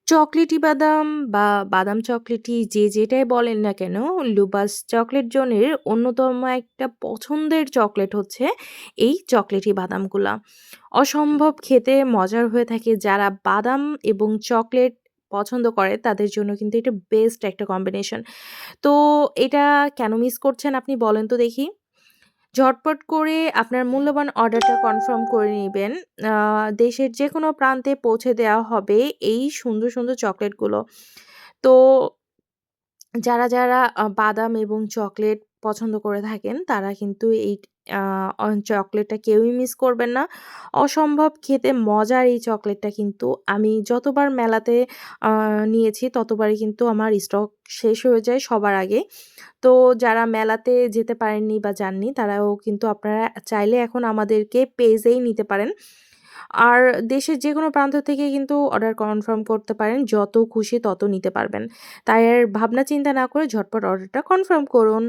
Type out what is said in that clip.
Chocolatey বাদাম বা বাদাম চকলেটি যে যেটাই বলেন না কেন, লুবাস চকলেট জোনের অন্যতম একটা পছন্দের চকলেট হচ্ছে এই চকলেটি বাদামগুলা। অসম্ভব খেতে মজার হয়ে থাকে। যারা বাদাম এবং চকলেট পছন্দ করে তাদের জন্য কিন্তু এটা বেস্ট একটা কম্বিনেশন। তো এটা কেন মিস করছেন আপনি বলেন তো দেখি? ঝটপট করে আপনার মূল্যবান অর্ডারটা কনফার্ম করে নিবেন। আ দেশের যেকোনো প্রান্তে পৌঁছে দেওয়া হবে এই সুন্দর, সুন্দর চকলেটগুলো। তো যারা বাদাম এবং চকলেট পছন্দ করে থাকেন তারা কিন্তু এই আ চকলেটটা কেউই মিস করবেন না। অসম্ভব খেতে মজার এই চকলেটটা কিন্তু আমি যতবার মেলাতে আ নিয়েছি ততবারই কিন্তু আমার স্টক শেষ হয়ে যায় সবার আগে। তো যারা মেলাতে যেতে পারেননি বা যাননি তারাও কিন্তু আপনারা চাইলে এখন আমাদেরকে পেজেই নিতে পারেন। আর দেশের যেকোনো প্রান্ত থেকে কিন্তু অর্ডার কনফার্ম করতে পারেন। যত খুশি তত নিতে পারবেন। তাই আর ভাবনা চিন্তা না করে ঝটপট অর্ডারটা কনফার্ম করুন।